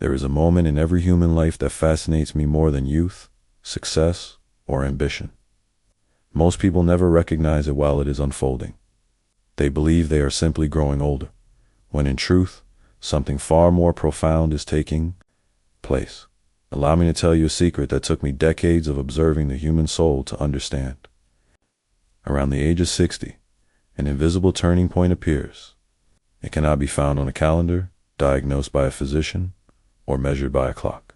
There is a moment in every human life that fascinates me more than youth, success, or ambition. Most people never recognize it while it is unfolding. They believe they are simply growing older, when in truth, something far more profound is taking place. Allow me to tell you a secret that took me decades of observing the human soul to understand. Around the age of 60, an invisible turning point appears. It cannot be found on a calendar, diagnosed by a physician, or measured by a clock.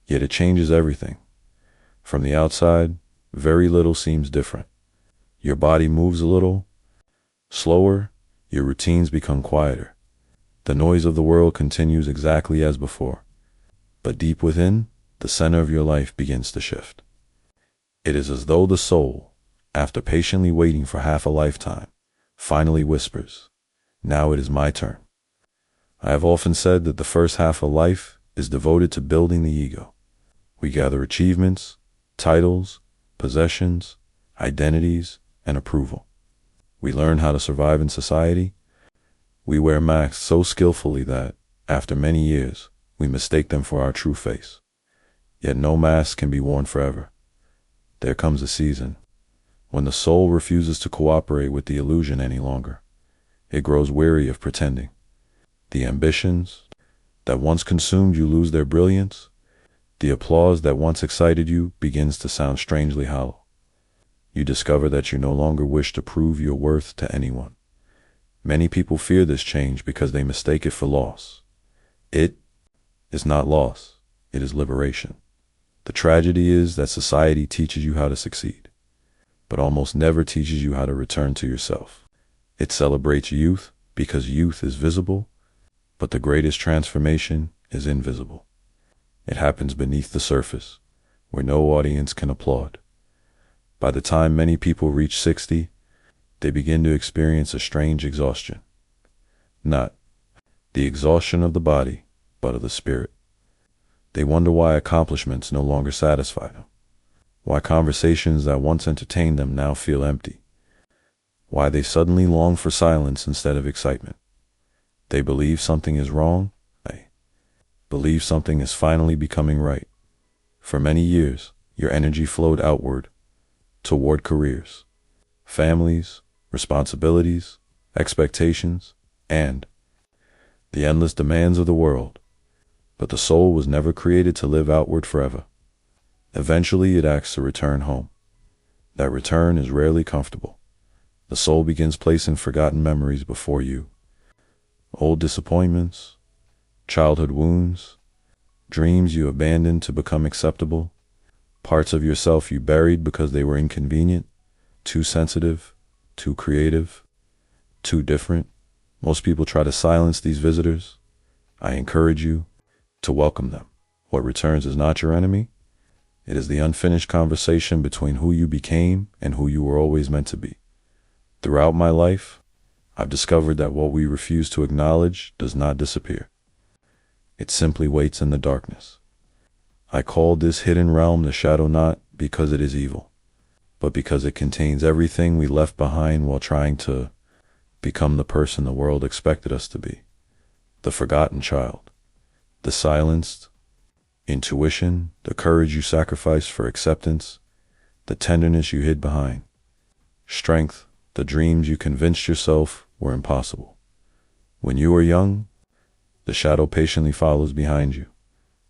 Yet it changes everything. From the outside, very little seems different. Your body moves a little slower, your routines become quieter. The noise of the world continues exactly as before. But deep within, the center of your life begins to shift. It is as though the soul, after patiently waiting for half a lifetime, finally whispers, "Now it is my turn." I have often said that the first half of life is devoted to building the ego. We gather achievements, titles, possessions, identities, and approval. We learn how to survive in society. We wear masks so skillfully that, after many years, we mistake them for our true face. Yet no mask can be worn forever. There comes a season when the soul refuses to cooperate with the illusion any longer. It grows weary of pretending. The ambitions that once consumed you lose their brilliance. The applause that once excited you begins to sound strangely hollow. You discover that you no longer wish to prove your worth to anyone. Many people fear this change because they mistake it for loss. It is not loss, it is liberation. The tragedy is that society teaches you how to succeed, but almost never teaches you how to return to yourself. It celebrates youth because youth is visible, but the greatest transformation is invisible. It happens beneath the surface, where no audience can applaud. By the time many people reach 60, they begin to experience a strange exhaustion. Not the exhaustion of the body, but of the spirit. They wonder why accomplishments no longer satisfy them, why conversations that once entertained them now feel empty, why they suddenly long for silence instead of excitement. They believe something is wrong. They believe something is finally becoming right. For many years, your energy flowed outward, toward careers, families, responsibilities, expectations, and the endless demands of the world. But the soul was never created to live outward forever. Eventually, it asks to return home. That return is rarely comfortable. The soul begins placing forgotten memories before you. Old disappointments, childhood wounds, dreams you abandoned to become acceptable, parts of yourself you buried because they were inconvenient, too sensitive, too creative, too different. Most people try to silence these visitors. I encourage you to welcome them. What returns is not your enemy. It is the unfinished conversation between who you became and who you were always meant to be. Throughout my life, I've discovered that what we refuse to acknowledge does not disappear. It simply waits in the darkness. I call this hidden realm the shadow not because it is evil, but because it contains everything we left behind while trying to become the person the world expected us to be. The forgotten child, the silenced intuition, the courage you sacrificed for acceptance, the tenderness you hid behind, strength, the dreams you convinced yourself were impossible. When you are young, the shadow patiently follows behind you,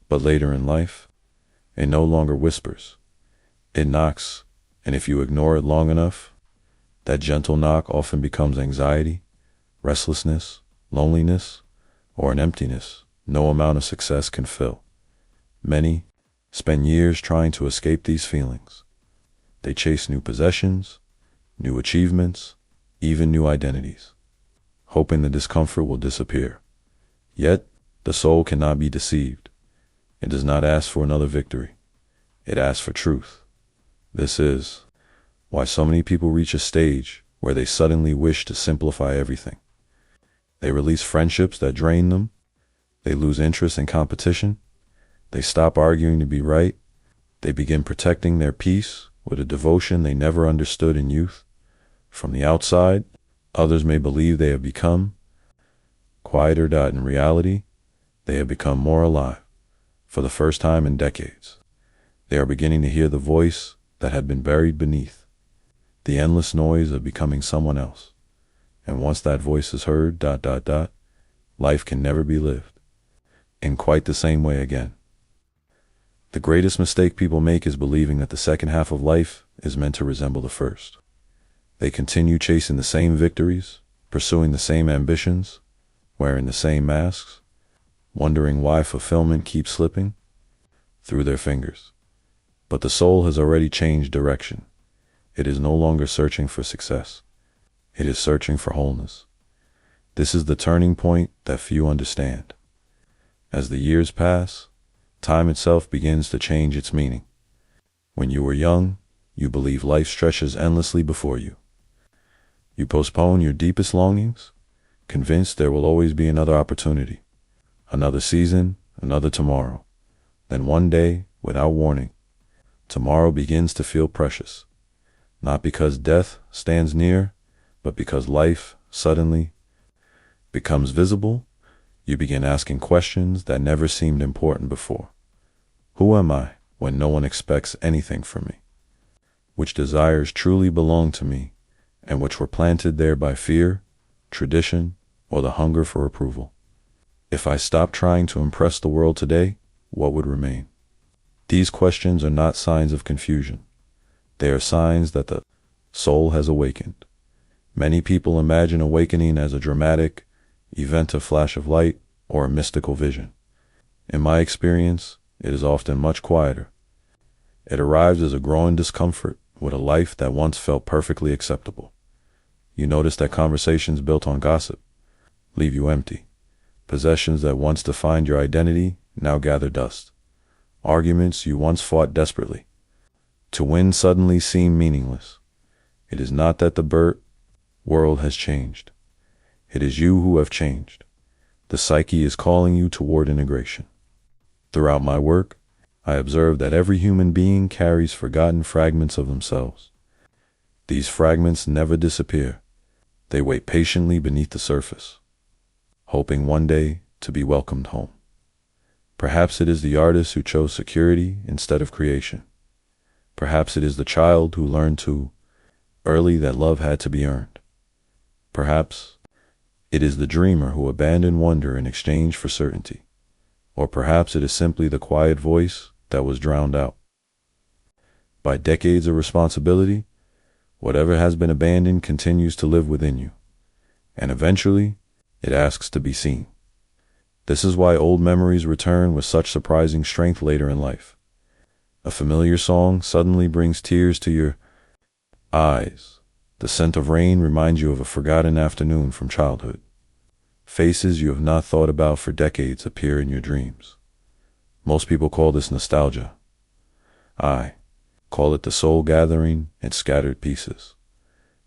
but later in life, it no longer whispers. It knocks, and if you ignore it long enough, that gentle knock often becomes anxiety, restlessness, loneliness, or an emptiness no amount of success can fill. Many spend years trying to escape these feelings. They chase new possessions, new achievements, even new identities, hoping the discomfort will disappear. Yet, the soul cannot be deceived. It does not ask for another victory. It asks for truth. This is why so many people reach a stage where they suddenly wish to simplify everything. They release friendships that drain them. They lose interest in competition. They stop arguing to be right. They begin protecting their peace with a devotion they never understood in youth. From the outside, others may believe they have become quieter. In reality, They have become more alive, for the first time in decades. They are beginning to hear the voice that had been buried beneath the endless noise of becoming someone else. And once that voice is heard, life can never be lived in quite the same way again. The greatest mistake people make is believing that the second half of life is meant to resemble the first. They continue chasing the same victories, pursuing the same ambitions, wearing the same masks, wondering why fulfillment keeps slipping through their fingers. But the soul has already changed direction. It is no longer searching for success. It is searching for wholeness. This is the turning point that few understand. As the years pass, time itself begins to change its meaning. When you were young, you believe life stretches endlessly before you. You postpone your deepest longings, convinced there will always be another opportunity, another season, another tomorrow. Then one day, without warning, tomorrow begins to feel precious. Not because death stands near, but because life suddenly becomes visible. You begin asking questions that never seemed important before. Who am I when no one expects anything from me? Which desires truly belong to me, and which were planted there by fear, tradition, or the hunger for approval? If I stopped trying to impress the world today, what would remain? These questions are not signs of confusion. They are signs that the soul has awakened. Many people imagine awakening as a dramatic event, a flash of light, or a mystical vision. In my experience, it is often much quieter. It arrives as a growing discomfort with a life that once felt perfectly acceptable. You notice that conversations built on gossip leave you empty. Possessions that once defined your identity now gather dust. Arguments you once fought desperately to win suddenly seem meaningless. It is not that the world has changed. It is you who have changed. The psyche is calling you toward integration. Throughout my work, I observe that every human being carries forgotten fragments of themselves. These fragments never disappear. They wait patiently beneath the surface, hoping one day to be welcomed home. Perhaps it is the artist who chose security instead of creation. Perhaps it is the child who learned too early that love had to be earned. Perhaps it is the dreamer who abandoned wonder in exchange for certainty. Or perhaps it is simply the quiet voice that was drowned out by decades of responsibility. Whatever has been abandoned continues to live within you, and eventually it asks to be seen. This is why old memories return with such surprising strength later in life. A familiar song suddenly brings tears to your eyes. The scent of rain reminds you of a forgotten afternoon from childhood. Faces you have not thought about for decades appear in your dreams. Most people call this nostalgia. I call it the soul gathering its scattered pieces.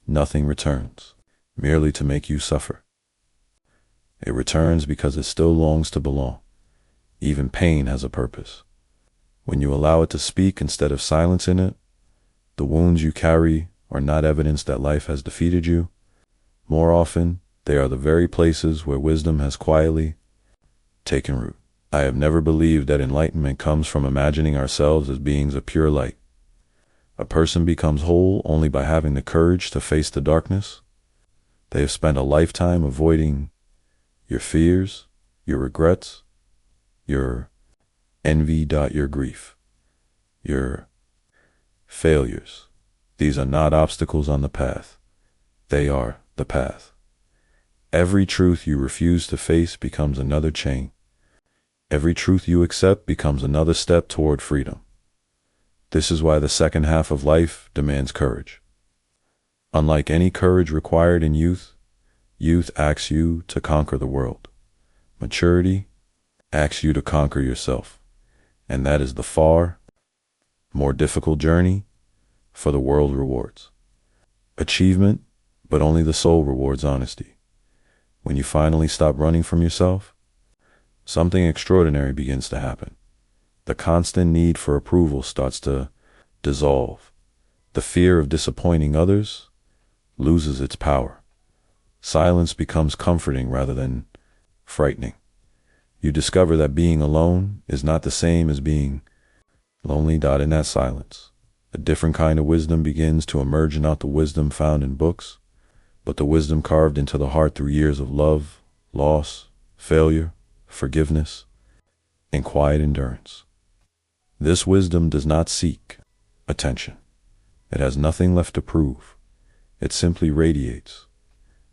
Nothing returns, merely to make you suffer. It returns because it still longs to belong. Even pain has a purpose. When you allow it to speak instead of silence in it, the wounds you carry are not evidence that life has defeated you. More often, they are the very places where wisdom has quietly taken root. I have never believed that enlightenment comes from imagining ourselves as beings of pure light. A person becomes whole only by having the courage to face the darkness. They have spent a lifetime avoiding your fears, your regrets, your envy, your grief, your failures. These are not obstacles on the path. They are the path. Every truth you refuse to face becomes another chain. Every truth you accept becomes another step toward freedom. This is why the second half of life demands courage. Unlike any courage required in youth, youth asks you to conquer the world. Maturity asks you to conquer yourself. And that is the far more difficult journey, for the world rewards achievement, but only the soul rewards honesty. When you finally stop running from yourself, something extraordinary begins to happen. The constant need for approval starts to dissolve. The fear of disappointing others loses its power. Silence becomes comforting rather than frightening. You discover that being alone is not the same as being lonely. In that silence, a different kind of wisdom begins to emerge, not the wisdom found in books, but the wisdom carved into the heart through years of love, loss, failure, forgiveness, and quiet endurance. This wisdom does not seek attention. It has nothing left to prove. It simply radiates,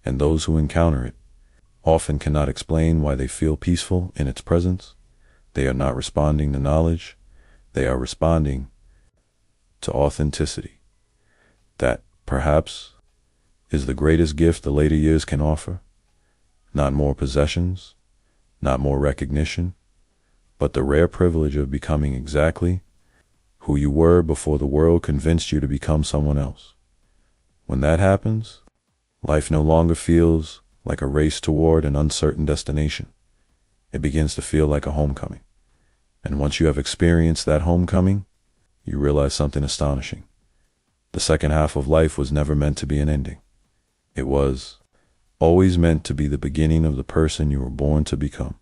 and those who encounter it often cannot explain why they feel peaceful in its presence. They are not responding to knowledge. They are responding to authenticity. That, perhaps, is the greatest gift the later years can offer. Not more possessions, not more recognition, but the rare privilege of becoming exactly who you were before the world convinced you to become someone else. When that happens, life no longer feels like a race toward an uncertain destination. It begins to feel like a homecoming. And once you have experienced that homecoming, you realize something astonishing. The second half of life was never meant to be an ending. It was always meant to be the beginning of the person you were born to become.